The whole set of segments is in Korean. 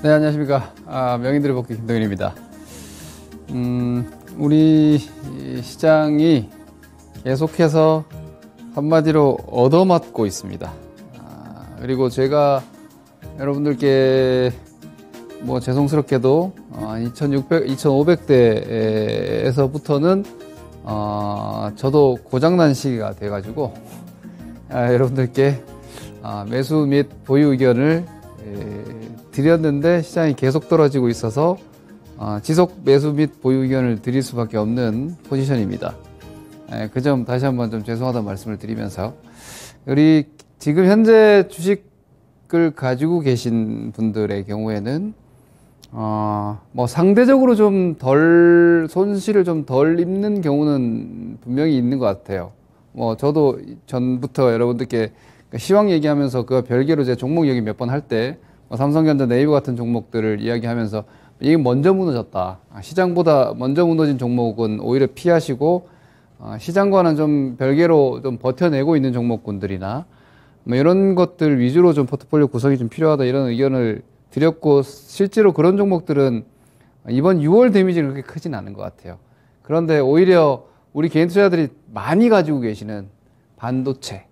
네, 안녕하십니까. 명인들의 복귀 김동현입니다. 우리 시장이 계속해서 한마디로 얻어맞고 있습니다. 그리고 제가 여러분들께 뭐 죄송스럽게도 2500대에서부터는 저도 고장난 시기가 돼가지고 여러분들께 매수 및 보유 의견을 드렸는데 시장이 계속 떨어지고 있어서 지속 매수 및 보유 의견을 드릴 수밖에 없는 포지션입니다. 그 점 다시 한번 좀 죄송하다는 말씀을 드리면서 우리 지금 현재 주식을 가지고 계신 분들의 경우에는 뭐 상대적으로 좀 덜 손실을 좀 덜 입는 경우는 분명히 있는 것 같아요. 뭐 저도 전부터 여러분들께 시황 얘기하면서 그와 별개로 제 종목 얘기 몇 번 할 때 삼성전자, 네이버 같은 종목들을 이야기하면서 이게 먼저 무너졌다. 시장보다 먼저 무너진 종목은 오히려 피하시고 시장과는 좀 별개로 좀 버텨내고 있는 종목군들이나 뭐 이런 것들 위주로 좀 포트폴리오 구성이 좀 필요하다 이런 의견을 드렸고 실제로 그런 종목들은 이번 6월 데미지는 그렇게 크진 않은 것 같아요. 그런데 오히려 우리 개인 투자자들이 많이 가지고 계시는 반도체,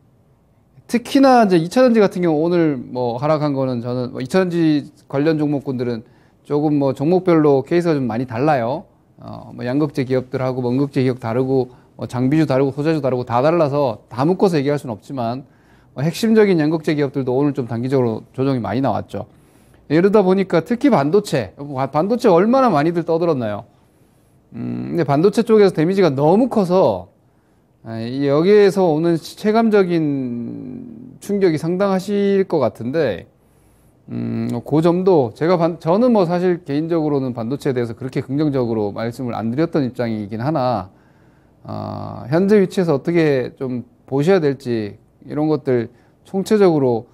특히나 이제 2차전지 같은 경우 오늘 뭐 하락한 거는 저는 2차전지 관련 종목군들은 조금 뭐 종목별로 케이스가 좀 많이 달라요. 뭐 양극재 기업들하고 뭐 음극재 기업 다르고 뭐 장비주 다르고 소재주 다르고 다 달라서 다 묶어서 얘기할 수는 없지만 핵심적인 양극재 기업들도 오늘 좀 단기적으로 조정이 많이 나왔죠. 이러다 보니까 특히 반도체 얼마나 많이들 떠들었나요? 근데 반도체 쪽에서 데미지가 너무 커서 여기에서 오는 체감적인 충격이 상당하실 것 같은데, 그 점도 저는 뭐 사실 개인적으로는 반도체에 대해서 그렇게 긍정적으로 말씀을 안 드렸던 입장이긴 하나, 현재 위치에서 어떻게 좀 보셔야 될지, 이런 것들 총체적으로,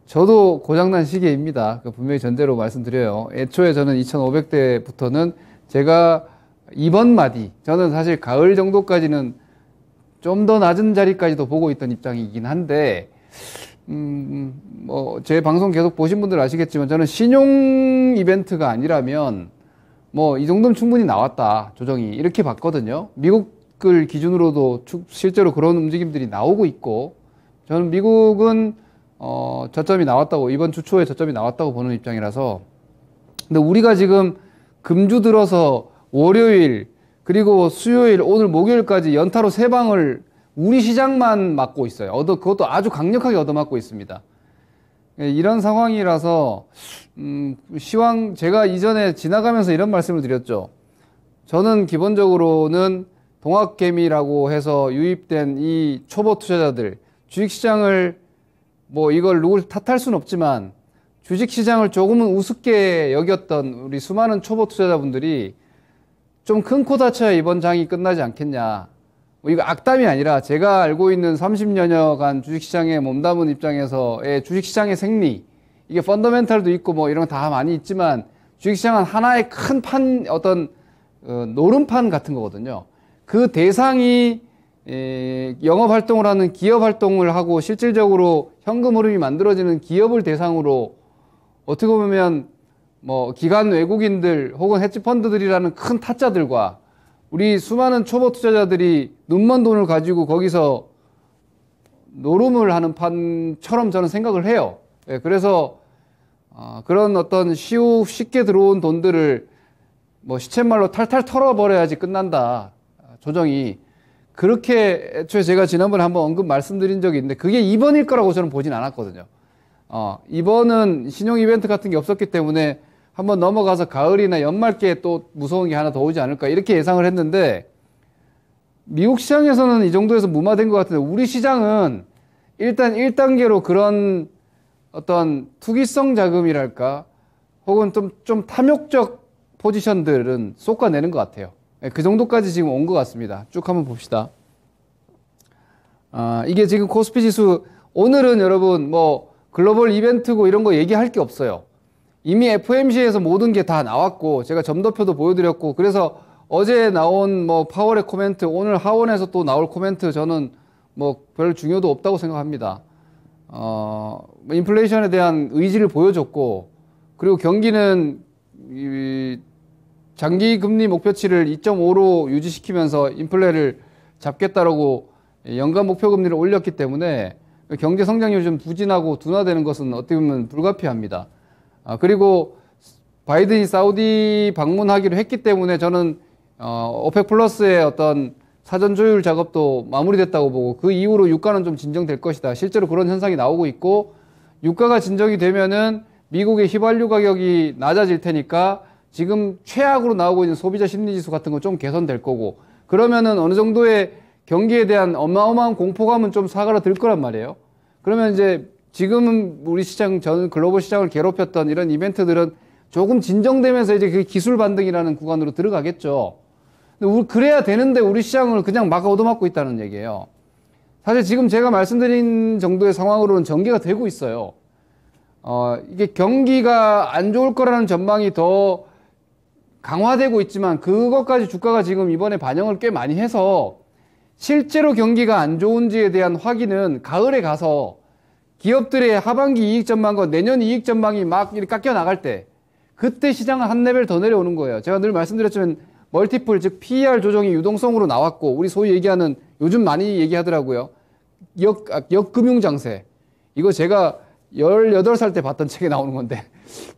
저도 고장난 시기입니다. 분명히 전제로 말씀드려요. 애초에 저는 2500대부터는 제가 이번 마디, 저는 사실 가을 정도까지는 좀 더 낮은 자리까지도 보고 있던 입장이긴 한데, 뭐, 제 방송 계속 보신 분들 아시겠지만, 저는 신용 이벤트가 아니라면, 뭐, 이 정도면 충분히 나왔다, 조정이. 이렇게 봤거든요. 미국을 기준으로도 실제로 그런 움직임들이 나오고 있고, 저는 미국은, 저점이 나왔다고, 이번 주 초에 저점이 나왔다고 보는 입장이라서, 근데 우리가 지금 금주 들어서 월요일 그리고 수요일 오늘 목요일까지 연타로 3방을 우리 시장만 맞고 있어요. 그것도 아주 강력하게 얻어맞고 있습니다. 이런 상황이라서 시황 제가 이전에 지나가면서 이런 말씀을 드렸죠. 저는 기본적으로는 동학개미라고 해서 유입된 이 초보 투자자들 주식시장을 뭐 이걸 누굴 탓할 수는 없지만 주식시장을 조금은 우습게 여겼던 우리 수많은 초보 투자자분들이 좀 큰 코 다쳐야 이번 장이 끝나지 않겠냐. 뭐 이거 악담이 아니라 제가 알고 있는 30여년간 주식시장에 몸담은 입장에서의 주식시장의 생리, 이게 펀더멘탈도 있고 뭐 이런 거 다 많이 있지만 주식시장은 하나의 큰 노름판 같은 거거든요. 그 대상이 영업활동을 하는 기업활동을 하고 실질적으로 현금 흐름이 만들어지는 기업을 대상으로 어떻게 보면 뭐 기관 외국인들 혹은 헤지펀드들이라는 큰 타짜들과 우리 수많은 초보 투자자들이 눈먼 돈을 가지고 거기서 노름을 하는 판처럼 저는 생각을 해요. 그래서 그런 어떤 쉽게 들어온 돈들을 뭐 시쳇말로 탈탈 털어버려야지 끝난다, 조정이. 그렇게 애초에 제가 지난번에 한번 언급 말씀드린 적이 있는데 그게 이번일 거라고 저는 보진 않았거든요. 이번은 신용 이벤트 같은 게 없었기 때문에 한번 넘어가서 가을이나 연말께 또 무서운 게 하나 더 오지 않을까 이렇게 예상을 했는데, 미국 시장에서는 이 정도에서 무마된 것 같은데 우리 시장은 일단 1단계로 그런 어떤 투기성 자금이랄까 혹은 좀 탐욕적 포지션들은 쏟아내는 것 같아요. 그 정도까지 지금 온 것 같습니다. 쭉 한번 봅시다. 이게 지금 코스피 지수, 오늘은 여러분 뭐 글로벌 이벤트고 이런 거 얘기할 게 없어요. 이미 FOMC에서 모든 게 다 나왔고 제가 점도표도 보여드렸고, 그래서 어제 나온 뭐 파월의 코멘트, 오늘 하원에서 또 나올 코멘트 저는 뭐 별 중요도 없다고 생각합니다. 인플레이션에 대한 의지를 보여줬고 그리고 경기는 이 장기 금리 목표치를 2.5로 유지시키면서 인플레를 잡겠다라고 연간 목표 금리를 올렸기 때문에 경제 성장률이 좀 부진하고 둔화되는 것은 어떻게 보면 불가피합니다. 그리고 바이든이 사우디 방문하기로 했기 때문에 저는 오펙 플러스의 어떤 사전 조율 작업도 마무리됐다고 보고 그 이후로 유가는 좀 진정될 것이다. 실제로 그런 현상이 나오고 있고 유가가 진정이 되면은 미국의 휘발유 가격이 낮아질 테니까 지금 최악으로 나오고 있는 소비자 심리지수 같은 거 좀 개선될 거고 그러면은 어느 정도의 경기에 대한 어마어마한 공포감은 좀 사그라들 거란 말이에요. 그러면 이제 지금은 우리 시장, 전 글로벌 시장을 괴롭혔던 이런 이벤트들은 조금 진정되면서 이제 그 기술 반등이라는 구간으로 들어가겠죠. 근데 그래야 되는데 우리 시장을 그냥 막 얻어맞고 있다는 얘기예요. 사실 지금 제가 말씀드린 정도의 상황으로는 전개가 되고 있어요. 이게 경기가 안 좋을 거라는 전망이 더 강화되고 있지만 그것까지 주가가 지금 이번에 반영을 꽤 많이 해서 실제로 경기가 안 좋은지에 대한 확인은 가을에 가서 기업들의 하반기 이익 전망과 내년 이익 전망이 막 이렇게 깎여 나갈 때 그때 시장은 한 레벨 더 내려오는 거예요. 제가 늘 말씀드렸지만 멀티플 즉 PER 조정이 유동성으로 나왔고 우리 소위 얘기하는 요즘 많이 얘기하더라고요. 역금융장세. 이거 제가 18살 때 봤던 책에 나오는 건데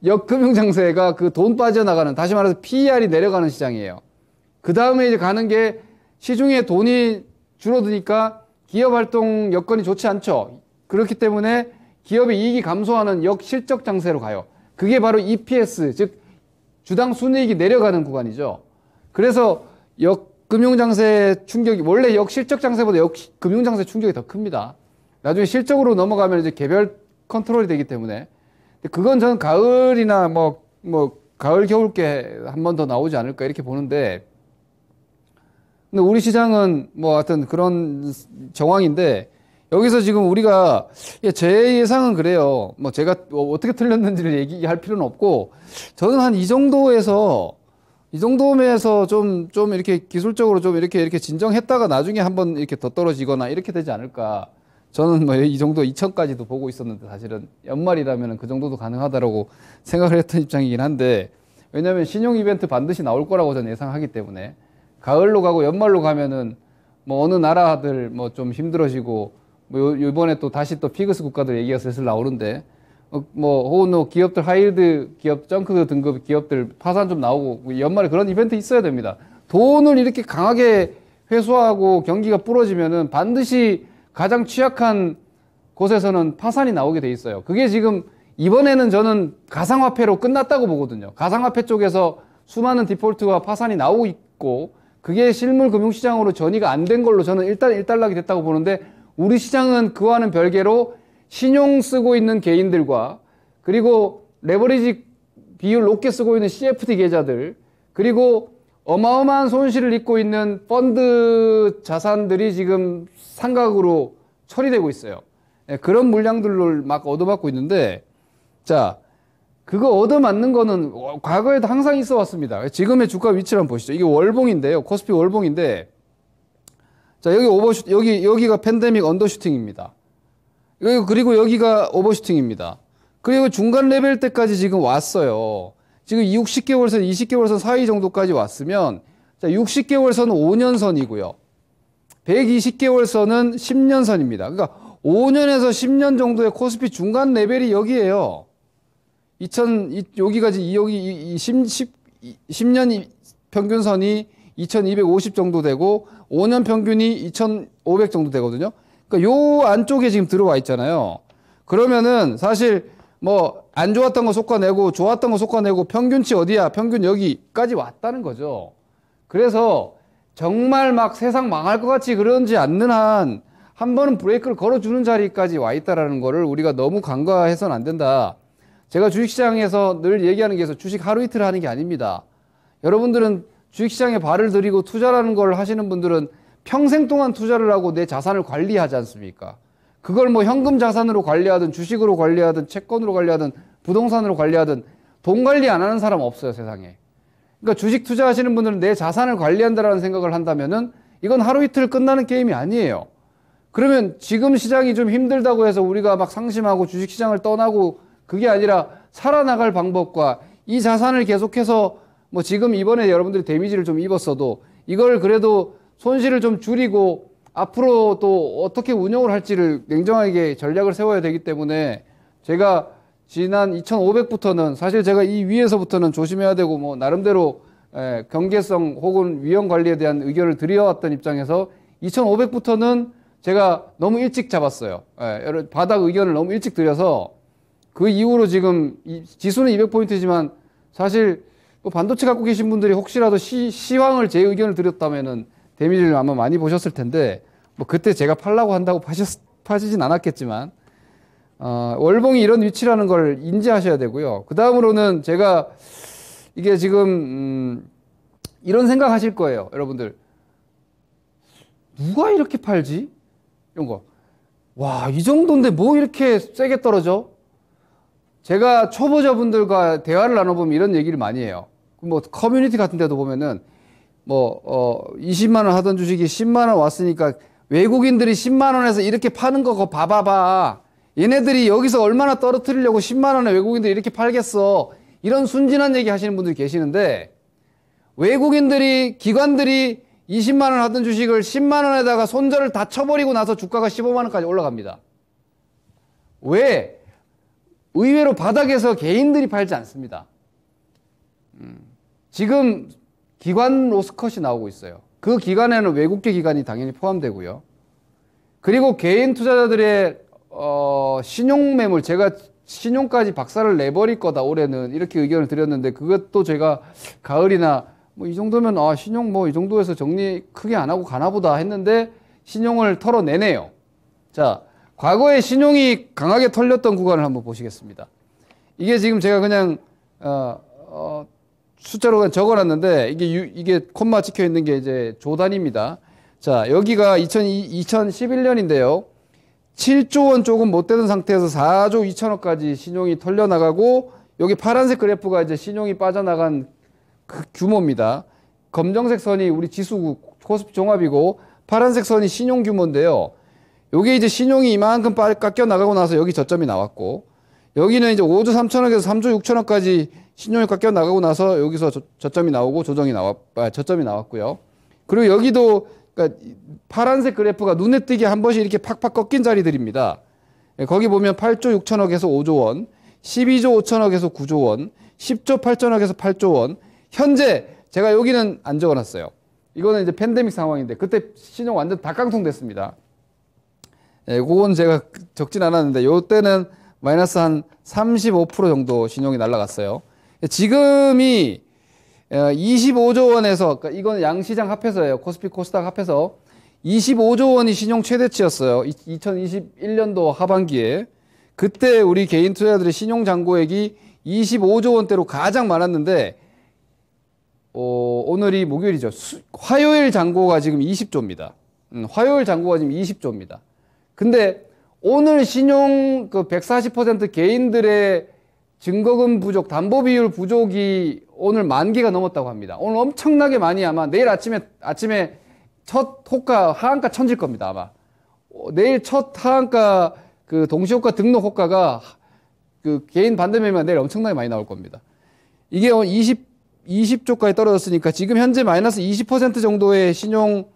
역금융장세가 그 돈 빠져나가는 다시 말해서 PER이 내려가는 시장이에요. 그 다음에 이제 가는 게 시중에 돈이 줄어드니까 기업 활동 여건이 좋지 않죠. 그렇기 때문에 기업의 이익이 감소하는 역실적 장세로 가요. 그게 바로 EPS 즉 주당 순이익이 내려가는 구간이죠. 그래서 역금융장세 충격이 원래 역실적 장세보다 역금융장세 충격이 더 큽니다. 나중에 실적으로 넘어가면 이제 개별 컨트롤이 되기 때문에 그건 저는 가을이나 가을 겨울께 한 번 더 나오지 않을까 이렇게 보는데 근데 우리 시장은 하여튼 그런 정황인데 여기서 지금 우리가 제 예상은 그래요. 제가 어떻게 틀렸는지를 얘기할 필요는 없고 저는 한 이 정도에서 좀 이렇게 기술적으로 좀 이렇게 진정했다가 나중에 한번 이렇게 더 떨어지거나 이렇게 되지 않을까. 저는 이 정도 2천까지도 보고 있었는데 사실은 연말이라면 그 정도도 가능하다라고 생각을 했던 입장이긴 한데 왜냐하면 신용 이벤트 반드시 나올 거라고 저는 예상하기 때문에 가을로 가고 연말로 가면은 어느 나라들 좀 힘들어지고 이번에 또 다시 또 피그스 국가들 얘기가 슬슬 나오는데 혹은 기업들 하이힐드 기업 정크 등급 기업들 파산 좀 나오고 연말에 그런 이벤트 있어야 됩니다. 돈을 이렇게 강하게 회수하고 경기가 부러지면은 반드시 가장 취약한 곳에서는 파산이 나오게 돼 있어요. 그게 지금 이번에는 저는 가상화폐로 끝났다고 보거든요. 가상화폐 쪽에서 수많은 디폴트와 파산이 나오고 있고 그게 실물 금융시장으로 전이가 안 된 걸로 저는 일단 일단락이 됐다고 보는데 우리 시장은 그와는 별개로 신용 쓰고 있는 개인들과 그리고 레버리지 비율 높게 쓰고 있는 CFD 계좌들 그리고 어마어마한 손실을 입고 있는 펀드 자산들이 지금 상각으로 처리되고 있어요. 그런 물량들을 막 얻어맞고 있는데 자 그거 얻어맞는 거는 과거에도 항상 있어 왔습니다. 지금의 주가 위치를 한번 보시죠. 이게 월봉인데요. 코스피 월봉인데 자 여기가 팬데믹 언더슈팅입니다. 그리고 여기가 오버슈팅입니다. 그리고 중간 레벨 때까지 지금 왔어요. 지금 60개월선, 20개월선 사이 정도까지 왔으면 자 60개월선은 5년선이고요. 120개월선은 10년선입니다. 그러니까 5년에서 10년 정도의 코스피 중간 레벨이 여기에요. 여기가 10년 평균선이 2250 정도 되고 5년 평균이 2500 정도 되거든요. 그러니까 요 안쪽에 지금 들어와 있잖아요. 그러면은 사실 안 좋았던 거 솎아내고 좋았던 거 솎아내고 평균치 어디야? 평균 여기까지 왔다는 거죠. 그래서 정말 막 세상 망할 것 같이 그러지 않는 한 한 번은 브레이크를 걸어주는 자리까지 와 있다라는 거를 우리가 너무 간과해서는 안 된다. 제가 주식시장에서 늘 얘기하는 게 있어서 주식 하루 이틀 하는 게 아닙니다. 여러분들은 주식시장에 발을 들이고 투자라는 걸 하시는 분들은 평생 동안 투자를 하고 내 자산을 관리하지 않습니까? 그걸 현금 자산으로 관리하든 주식으로 관리하든 채권으로 관리하든 부동산으로 관리하든 돈 관리 안 하는 사람 없어요, 세상에. 그러니까 주식 투자하시는 분들은 내 자산을 관리한다라는 생각을 한다면은 이건 하루 이틀 끝나는 게임이 아니에요. 그러면 지금 시장이 좀 힘들다고 해서 우리가 막 상심하고 주식시장을 떠나고 그게 아니라 살아나갈 방법과 이 자산을 계속해서 뭐 지금 이번에 여러분들이 데미지를 좀 입었어도 이걸 그래도 손실을 좀 줄이고 앞으로 또 어떻게 운영을 할지를 냉정하게 전략을 세워야 되기 때문에 제가 지난 2,500부터는 사실 제가 이 위에서부터는 조심해야 되고 뭐 나름대로 경계성 혹은 위험 관리에 대한 의견을 드려왔던 입장에서 2,500부터는 제가 너무 일찍 잡았어요. 바닥 의견을 너무 일찍 드려서 그 이후로 지금 지수는 200포인트지만 사실 뭐 반도체 갖고 계신 분들이 혹시라도 시황을 제 의견을 드렸다면은 데미지를 아마 많이 보셨을 텐데 뭐 그때 제가 팔라고 한다고 파시진 않았겠지만 월봉이 이런 위치라는 걸 인지하셔야 되고요. 그 다음으로는 제가 이게 지금 이런 생각 하실 거예요. 여러분들 누가 이렇게 팔지? 이런 거. 와, 이 정도인데 뭐 이렇게 세게 떨어져? 제가 초보자분들과 대화를 나눠보면 이런 얘기를 많이 해요. 뭐 커뮤니티 같은 데도 보면은 20만 원 하던 주식이 10만 원 왔으니까 외국인들이 10만 원에서 이렇게 파는 거 그거 봐봐봐. 얘네들이 여기서 얼마나 떨어뜨리려고 10만 원에 외국인들이 이렇게 팔겠어. 이런 순진한 얘기 하시는 분들이 계시는데 외국인들이 기관들이 20만 원 하던 주식을 10만 원에다가 손절을 다 쳐버리고 나서 주가가 15만 원까지 올라갑니다. 왜? 의외로 바닥에서 개인들이 팔지 않습니다. 지금 기관 로스컷이 나오고 있어요. 그 기간에는 외국계 기관이 당연히 포함되고요. 그리고 개인 투자자들의 신용 매물, 제가 신용까지 박살을 내버릴 거다 올해는 이렇게 의견을 드렸는데 그것도 제가 가을이나 뭐 이 정도면 신용 뭐 이 정도에서 정리 크게 안 하고 가나 보다 했는데 신용을 털어내네요. 자, 과거에 신용이 강하게 털렸던 구간을 한번 보시겠습니다. 이게 지금 제가 그냥 숫자로 그냥 적어놨는데 이게 콤마 찍혀 있는 게 이제 조단입니다. 자, 여기가 2011년인데요. 7조 원 조금 못 되는 상태에서 4조 2천억까지 신용이 털려나가고 여기 파란색 그래프가 이제 신용이 빠져나간 그 규모입니다. 검정색 선이 우리 지수 코스피 종합이고 파란색 선이 신용 규모인데요. 여기 이제 신용이 이만큼 깎여 나가고 나서 여기 저점이 나왔고 여기는 이제 5조 3천억에서 3조 6천억까지 신용이 깎여 나가고 나서 여기서 저점이 나오고 저점이 나왔고요. 그리고 여기도 그러니까 파란색 그래프가 눈에 띄게 한 번씩 이렇게 팍팍 꺾인 자리들입니다. 거기 보면 8조 6천억에서 5조 원, 12조 5천억에서 9조 원, 10조 8천억에서 8조 원. 현재 제가 여기는 안 적어놨어요. 이거는 이제 팬데믹 상황인데 그때 신용 완전 닭깡통 됐습니다. 그건 제가 적진 않았는데 요때는 마이너스 한 35% 정도 신용이 날라갔어요. 지금이 25조 원에서 그러니까 이건 양시장 합해서예요. 코스피 코스닥 합해서 25조 원이 신용 최대치였어요. 2021년도 하반기에 그때 우리 개인 투자자들의 신용 잔고액이 25조 원대로 가장 많았는데 오늘이 목요일이죠. 화요일 잔고가 지금 20조입니다. 화요일 잔고가 지금 20조입니다. 근데 오늘 신용 그 140% 개인들의 증거금 부족, 담보 비율 부족이 오늘 10,000개가 넘었다고 합니다. 오늘 엄청나게 많이 아마 내일 아침에 첫 호가, 하한가 천질 겁니다, 아마. 내일 첫 하한가 그 동시호가 등록 호가가 그 개인 반대매매가 내일 엄청나게 많이 나올 겁니다. 이게 20조까지 떨어졌으니까 지금 현재 마이너스 20% 정도의 신용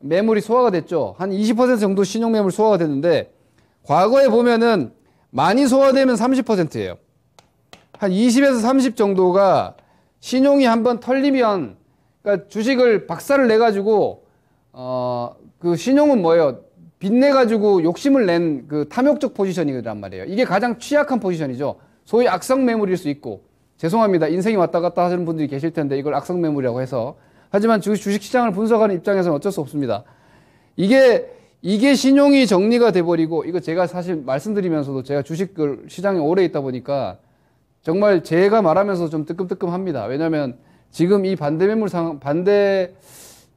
매물이 소화가 됐죠. 한 20% 정도 신용 매물 소화가 됐는데 과거에 보면은 많이 소화되면 30%예요. 한 20에서 30 정도가 신용이 한번 털리면 그러니까 주식을 박살을 내가지고 그 신용은 뭐예요? 빚내가지고 욕심을 낸 그 탐욕적 포지션이란 말이에요. 이게 가장 취약한 포지션이죠. 소위 악성 매물일 수 있고 죄송합니다. 인생이 왔다 갔다 하시는 분들이 계실 텐데 이걸 악성 매물이라고 해서 하지만 주식시장을 분석하는 입장에서는 어쩔 수 없습니다. 이게 신용이 정리가 돼버리고 이거 제가 사실 말씀드리면서도 제가 주식을 시장에 오래 있다 보니까 정말 제가 말하면서 좀 뜨끔뜨끔합니다. 왜냐하면 지금 이 반대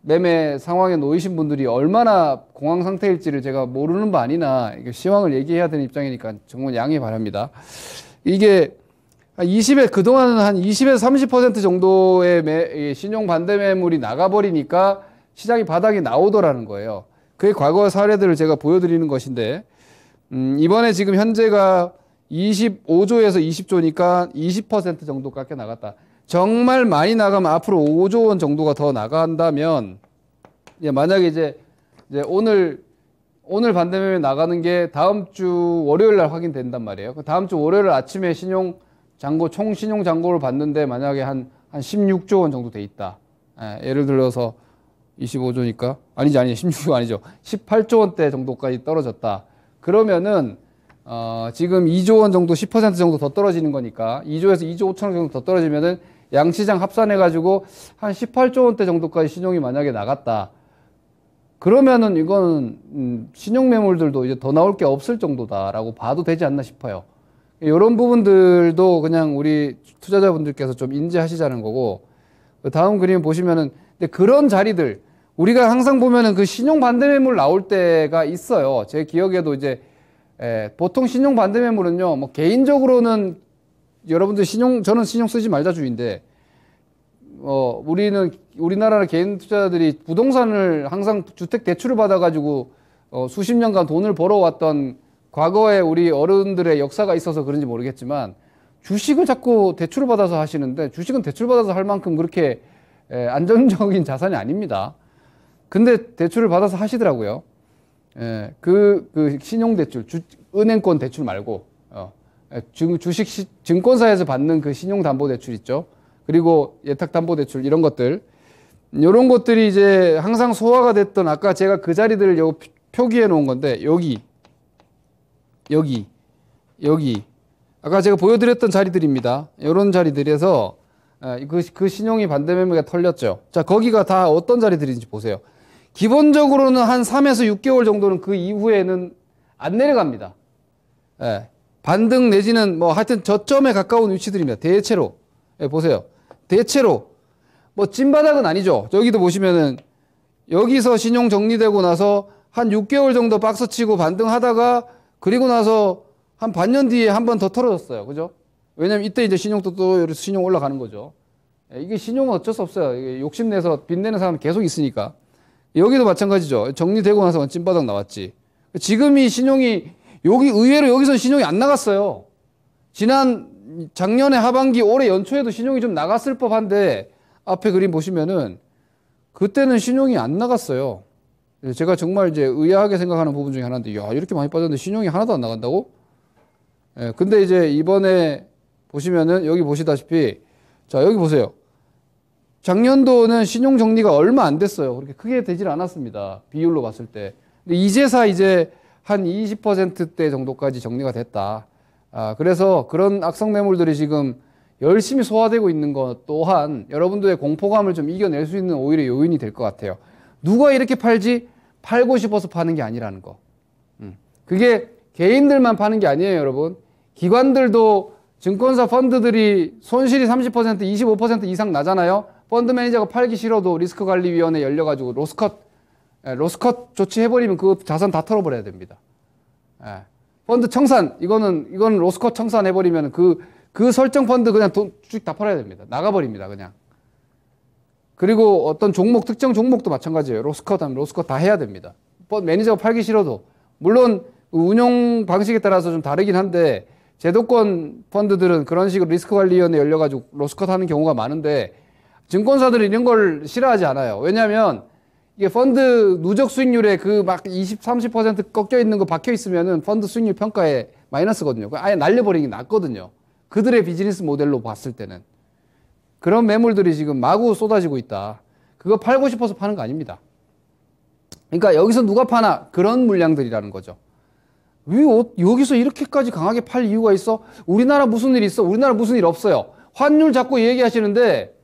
매매 상황에 놓이신 분들이 얼마나 공황 상태일지를 제가 모르는 바 아니나 시황을 얘기해야 되는 입장이니까 정말 양해 바랍니다. 이게 그동안은 한 20에서 30% 정도의 신용 반대 매물이 나가버리니까 시장이 바닥이 나오더라는 거예요. 그의 과거 사례들을 제가 보여드리는 것인데, 이번에 지금 현재가 25조에서 20조니까 20% 정도 깎여 나갔다. 정말 많이 나가면 앞으로 5조 원 정도가 더 나간다면, 만약에 이제 오늘 반대매매 나가는 게 다음 주 월요일 날 확인된단 말이에요. 다음 주 월요일 아침에 총 신용 잔고를 봤는데 만약에 한 16조 원 정도 돼 있다. 예를 들어서 25조니까 아니죠 16조 아니죠 18조 원대 정도까지 떨어졌다. 그러면은 지금 2조 원 정도 10% 정도 더 떨어지는 거니까 2조에서 2조 5천억 정도 더 떨어지면은 양시장 합산해 가지고 한 18조 원대 정도까지 신용이 만약에 나갔다. 그러면은 이건 신용 매물들도 이제 더 나올 게 없을 정도다라고 봐도 되지 않나 싶어요. 이런 부분들도 그냥 우리 투자자분들께서 좀 인지하시자는 거고, 다음 그림 보시면은 근데 그런 자리들 우리가 항상 보면은 그 신용 반대 매물 나올 때가 있어요. 제 기억에도 이제 보통 신용 반대 매물은요, 뭐 개인적으로는 여러분들 저는 신용 쓰지 말자 주의인데, 우리나라 개인 투자자들이 부동산을 항상 주택 대출을 받아가지고 수십 년간 돈을 벌어왔던 과거에 우리 어른들의 역사가 있어서 그런지 모르겠지만 주식을 자꾸 대출을 받아서 하시는데, 주식은 대출 받아서 할 만큼 그렇게 안정적인 자산이 아닙니다. 근데 대출을 받아서 하시더라고요. 그 신용대출, 은행권 대출 말고, 증권사에서 받는 그 신용담보대출 있죠. 그리고 예탁담보대출 이런 것들. 이런 것들이 이제 항상 소화가 됐던, 아까 제가 그 자리들을 표기해 놓은 건데, 여기. 아까 제가 보여드렸던 자리들입니다. 이런 자리들에서 그 신용이 반대매매가 털렸죠. 자, 거기가 다 어떤 자리들인지 보세요. 기본적으로는 한 3에서 6개월 정도는 그 이후에는 안 내려갑니다. 반등 내지는 뭐 하여튼 저점에 가까운 위치들입니다. 대체로. 보세요. 대체로. 뭐 찐바닥은 아니죠. 저기도 보시면은 여기서 신용 정리되고 나서 한 6개월 정도 박스치고 반등하다가 그리고 나서 한 반년 뒤에 한 번 더 털어졌어요. 그죠? 왜냐면 이때 이제 신용도 또 신용 올라가는 거죠. 이게 신용은 어쩔 수 없어요. 이게 욕심내서 빚내는 사람 계속 있으니까. 여기도 마찬가지죠. 정리되고 나서 찐바닥 나왔지. 지금 이 신용이 의외로 여기서 신용이 안 나갔어요. 작년에 하반기 올해 연초에도 신용이 좀 나갔을 법한데 앞에 그림 보시면은 그때는 신용이 안 나갔어요. 제가 정말 이제 의아하게 생각하는 부분 중에 하나인데, 야, 이렇게 많이 빠졌는데 신용이 하나도 안 나간다고? 근데 이제 이번에 보시면은 여기 보시다시피, 자, 여기 보세요. 작년도는 신용 정리가 얼마 안 됐어요. 그렇게 크게 되질 않았습니다. 비율로 봤을 때. 근데 이제사 이제 한 20%대 정도까지 정리가 됐다. 그래서 그런 악성 매물들이 지금 열심히 소화되고 있는 것 또한 여러분들의 공포감을 좀 이겨낼 수 있는 오히려 요인이 될 것 같아요. 누가 이렇게 팔지? 팔고 싶어서 파는 게 아니라는 거. 그게 개인들만 파는 게 아니에요, 여러분. 기관들도 증권사 펀드들이 손실이 30%, 25% 이상 나잖아요. 펀드 매니저가 팔기 싫어도 리스크관리위원회 열려가지고 로스컷 조치해버리면 그 자산 다 털어버려야 됩니다. 펀드 청산, 이거는 로스컷 청산해버리면 그 설정 펀드 그냥 돈 쭉 다 팔아야 됩니다. 나가버립니다, 그냥. 그리고 어떤 특정 종목도 마찬가지예요. 로스컷 하면 로스컷 다 해야 됩니다. 매니저가 팔기 싫어도. 물론 운용 방식에 따라서 좀 다르긴 한데 제도권 펀드들은 그런 식으로 리스크관리위원회 열려가지고 로스컷 하는 경우가 많은데 증권사들은 이런 걸 싫어하지 않아요. 왜냐하면 이게 펀드 누적 수익률에 그 막 20, 30% 꺾여 있는 거 박혀 있으면은 펀드 수익률 평가에 마이너스거든요. 아예 날려버리는 게 낫거든요. 그들의 비즈니스 모델로 봤을 때는. 그런 매물들이 지금 마구 쏟아지고 있다. 그거 팔고 싶어서 파는 거 아닙니다. 그러니까 여기서 누가 파나? 그런 물량들이라는 거죠. 왜 여기서 이렇게까지 강하게 팔 이유가 있어? 우리나라 무슨 일 있어? 우리나라 무슨 일 없어요. 환율 자꾸 얘기하시는데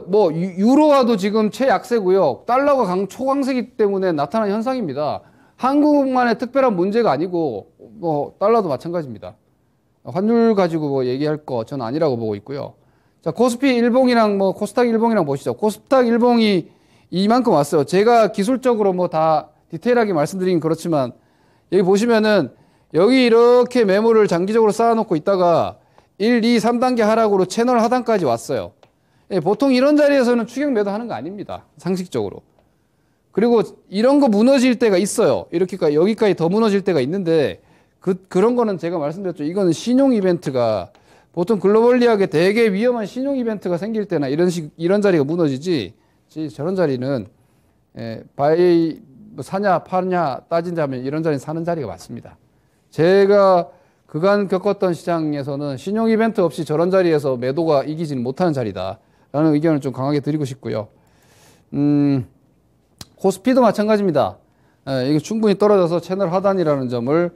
뭐 유로화도 지금 최약세고요. 달러가 초강세기 때문에 나타난 현상입니다. 한국만의 특별한 문제가 아니고 뭐 달러도 마찬가지입니다. 환율 가지고 뭐 얘기할 거 저는 아니라고 보고 있고요. 자, 코스피 일봉이랑 뭐 코스닥 일봉이랑 보시죠. 코스닥 일봉이 이만큼 왔어요. 제가 기술적으로 뭐 다 디테일하게 말씀드리긴 그렇지만 여기 보시면은 여기 이렇게 매물을 장기적으로 쌓아놓고 있다가 1, 2, 3단계 하락으로 채널 하단까지 왔어요. 보통 이런 자리에서는 추격 매도 하는 거 아닙니다. 상식적으로. 그리고 이런 거 무너질 때가 있어요. 여기까지 더 무너질 때가 있는데 그런 거는 제가 말씀드렸죠. 이거는 신용 이벤트가 보통 글로벌리하게 되게 위험한 신용 이벤트가 생길 때나 이런 자리가 무너지지, 저런 자리는, 뭐 사냐, 파냐 따진다면 이런 자리는 사는 자리가 맞습니다. 제가 그간 겪었던 시장에서는 신용 이벤트 없이 저런 자리에서 매도가 이기지는 못하는 자리다 라는 의견을 좀 강하게 드리고 싶고요. 코스피도 마찬가지입니다. 이게 충분히 떨어져서 채널 하단이라는 점을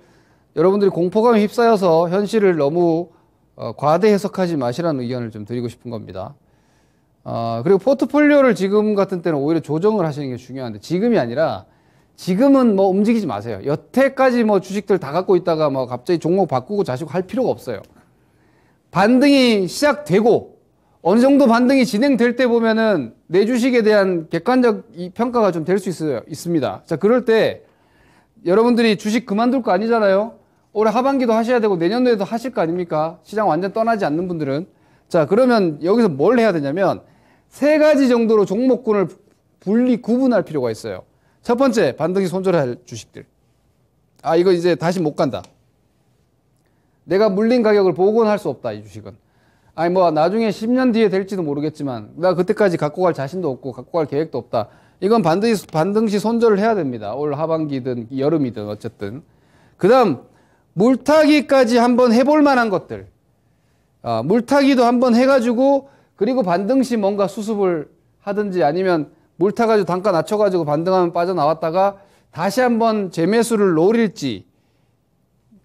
여러분들이 공포감에 휩싸여서 현실을 너무 과대 해석하지 마시라는 의견을 좀 드리고 싶은 겁니다. 그리고 포트폴리오를 지금 같은 때는 오히려 조정을 하시는 게 중요한데, 지금이 아니라 지금은 뭐 움직이지 마세요. 여태까지 뭐 주식들 다 갖고 있다가 뭐 갑자기 종목 바꾸고 자시고 할 필요가 없어요. 반등이 시작되고 어느 정도 반등이 진행될 때 보면은 내 주식에 대한 객관적 평가가 좀 될 수 있습니다. 자, 그럴 때 여러분들이 주식 그만둘 거 아니잖아요. 올해 하반기도 하셔야 되고 내년도에도 하실 거 아닙니까? 시장 완전 떠나지 않는 분들은. 자, 그러면 여기서 뭘 해야 되냐면 세 가지 정도로 종목군을 구분할 필요가 있어요. 첫 번째, 반등이 손절할 주식들. 이거 이제 다시 못 간다. 내가 물린 가격을 복원할 수 없다, 이 주식은. 뭐 나중에 10년 뒤에 될지도 모르겠지만 나 그때까지 갖고 갈 자신도 없고 갖고 갈 계획도 없다. 이건 반드시 손절을 해야 됩니다. 올 하반기든 여름이든 어쨌든. 그 다음, 물타기까지 한번 해볼 만한 것들. 물타기도 한번 해가지고, 그리고 반등 시 뭔가 수습을 하든지 아니면 물타가지고 단가 낮춰가지고 반등하면 빠져나왔다가 다시 한번 재매수를 노릴지.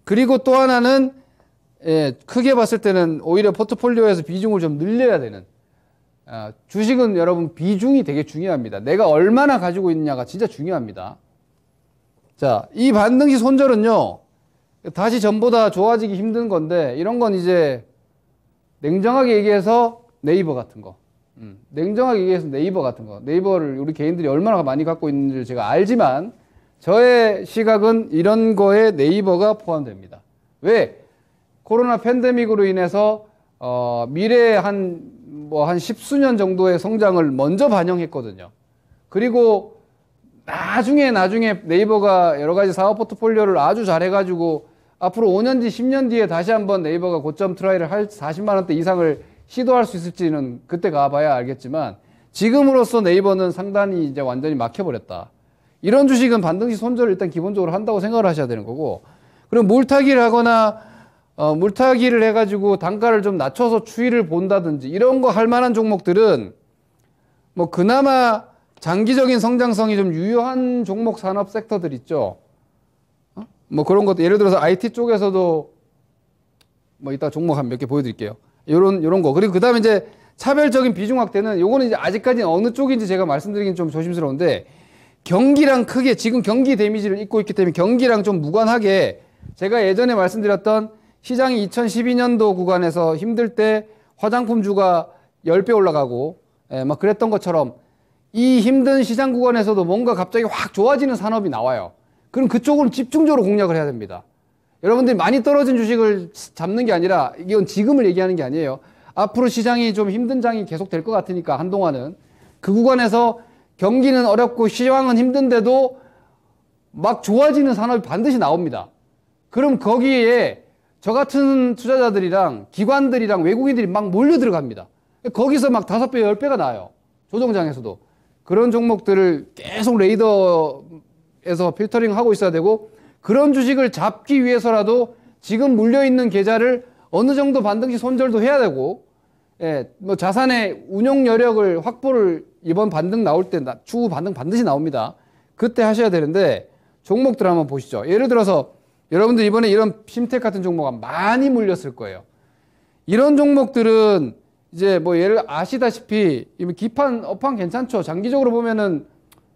그리고 또 하나는, 크게 봤을 때는 오히려 포트폴리오에서 비중을 좀 늘려야 되는. 주식은 여러분 비중이 되게 중요합니다. 내가 얼마나 가지고 있느냐가 진짜 중요합니다. 자, 이 반등시 손절은요, 다시 전보다 좋아지기 힘든 건데, 이런 건 이제 냉정하게 얘기해서 네이버 같은 거. 냉정하게 얘기해서 네이버 같은 거. 네이버를 우리 개인들이 얼마나 많이 갖고 있는지 제가 알지만, 저의 시각은 이런 거에 네이버가 포함됩니다. 왜? 코로나 팬데믹으로 인해서 미래에 한 십수년 정도의 성장을 먼저 반영했거든요. 그리고 나중에 네이버가 여러 가지 사업 포트폴리오를 아주 잘해가지고 앞으로 5년 뒤, 10년 뒤에 다시 한번 네이버가 고점 트라이를 할 40만 원대 이상을 시도할 수 있을지는 그때 가봐야 알겠지만, 지금으로서 네이버는 상단이 이제 완전히 막혀버렸다. 이런 주식은 반등시 손절을 일단 기본적으로 한다고 생각을 하셔야 되는 거고, 그리고 물타기를 하거나 물타기를 해가지고 단가를 좀 낮춰서 추이를 본다든지 이런 거 할 만한 종목들은 뭐 그나마 장기적인 성장성이 좀 유효한 종목 산업 섹터들 있죠. 뭐 그런 것도 예를 들어서 IT 쪽에서도 뭐 이따 종목 한 몇 개 보여드릴게요. 요런 거. 그리고 그 다음에 이제 차별적인 비중 확대는 요거는 이제 아직까지는 어느 쪽인지 제가 말씀드리긴 좀 조심스러운데, 경기랑 크게 지금 경기 데미지를 입고 있기 때문에 경기랑 좀 무관하게 제가 예전에 말씀드렸던 시장이 2012년도 구간에서 힘들 때 화장품주가 10배 올라가고 막 그랬던 것처럼 이 힘든 시장 구간에서도 뭔가 갑자기 확 좋아지는 산업이 나와요. 그럼 그쪽으로 집중적으로 공략을 해야 됩니다. 여러분들이 많이 떨어진 주식을 잡는 게 아니라, 이건 지금을 얘기하는 게 아니에요. 앞으로 시장이 좀 힘든 장이 계속 될 것 같으니까 한동안은 그 구간에서 경기는 어렵고 시황은 힘든데도 막 좋아지는 산업이 반드시 나옵니다. 그럼 거기에 저 같은 투자자들이랑 기관들이랑 외국인들이 막 몰려 들어갑니다. 거기서 막 5배, 10배가 나요. 조정장에서도. 그런 종목들을 계속 레이더에서 필터링 하고 있어야 되고, 그런 주식을 잡기 위해서라도 지금 물려있는 계좌를 어느 정도 반등시 손절도 해야 되고, 뭐 자산의 운용 여력을 확보를 이번 반등 나올 때 추후 반등 반드시 나옵니다. 그때 하셔야 되는데, 종목들 한번 보시죠. 예를 들어서 여러분들 이번에 이런 심텍 같은 종목가 많이 물렸을 거예요. 이런 종목들은 이제 뭐 아시다시피 기판 업황 괜찮죠. 장기적으로 보면은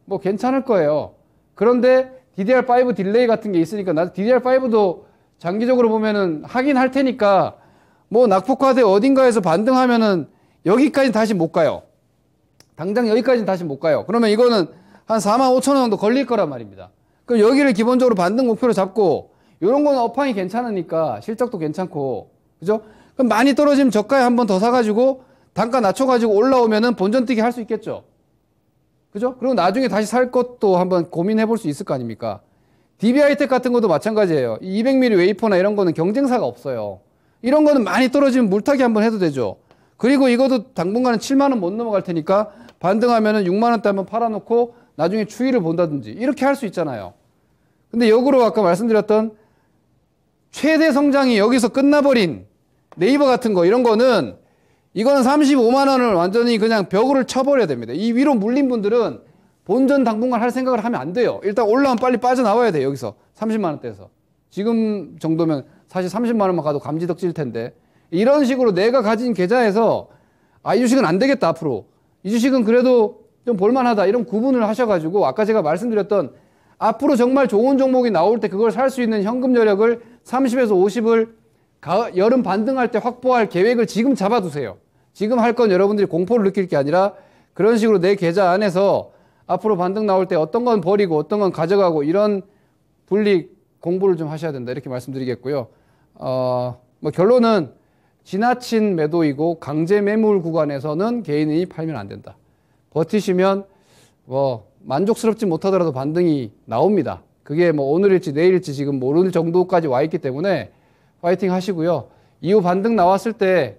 뭐 괜찮을 거예요. 그런데 DDR5 딜레이 같은 게 있으니까 DDR5도 장기적으로 보면은 하긴 할 테니까 뭐 낙폭화돼 어딘가에서 반등하면은 여기까지 다시 못 가요. 당장 여기까지는 다시 못 가요. 그러면 이거는 한 45,000원 정도 걸릴 거란 말입니다. 그럼 여기를 기본적으로 반등 목표로 잡고, 이런 거는 업황이 괜찮으니까 실적도 괜찮고, 그죠? 그럼 많이 떨어지면 저가에 한 번 더 사가지고 단가 낮춰가지고 올라오면은 본전뛰기 할 수 있겠죠. 그죠? 그리고 나중에 다시 살 것도 한번 고민해 볼 수 있을 거 아닙니까? DB하이텍 같은 것도 마찬가지예요. 200ml 웨이퍼나 이런 거는 경쟁사가 없어요. 이런 거는 많이 떨어지면 물타기 한번 해도 되죠. 그리고 이것도 당분간은 7만 원 못 넘어갈 테니까 반등하면은 6만 원대 한번 팔아놓고 나중에 추이를 본다든지 이렇게 할 수 있잖아요. 근데 역으로 아까 말씀드렸던 최대 성장이 여기서 끝나버린 네이버 같은 거 이런 거는 이거는 35만 원을 완전히 그냥 벽을 쳐버려야 됩니다. 이 위로 물린 분들은 본전 당분간 할 생각을 하면 안 돼요. 일단 올라오면 빨리 빠져나와야 돼요. 여기서 30만 원대에서. 지금 정도면 사실 30만 원만 가도 감지덕 찔 텐데 이런 식으로 내가 가진 계좌에서 이 주식은 안 되겠다 앞으로. 이 주식은 그래도 좀 볼만하다 이런 구분을 하셔가지고 아까 제가 말씀드렸던 앞으로 정말 좋은 종목이 나올 때 그걸 살 수 있는 현금 여력을 30에서 50을 여름 반등할 때 확보할 계획을 지금 잡아두세요. 지금 할 건 여러분들이 공포를 느낄 게 아니라 그런 식으로 내 계좌 안에서 앞으로 반등 나올 때 어떤 건 버리고 어떤 건 가져가고 이런 분리 공부를 좀 하셔야 된다 이렇게 말씀드리겠고요. 뭐 결론은 지나친 매도이고 강제 매물 구간에서는 개인이 팔면 안 된다. 버티시면 뭐 만족스럽지 못하더라도 반등이 나옵니다. 그게 뭐 오늘일지 내일일지 지금 모를 정도까지 와 있기 때문에 파이팅 하시고요. 이후 반등 나왔을 때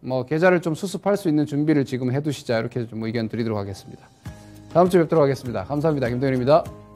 뭐 계좌를 좀 수습할 수 있는 준비를 지금 해두시자 이렇게 좀 의견 드리도록 하겠습니다. 다음 주에 뵙도록 하겠습니다. 감사합니다. 김동현입니다.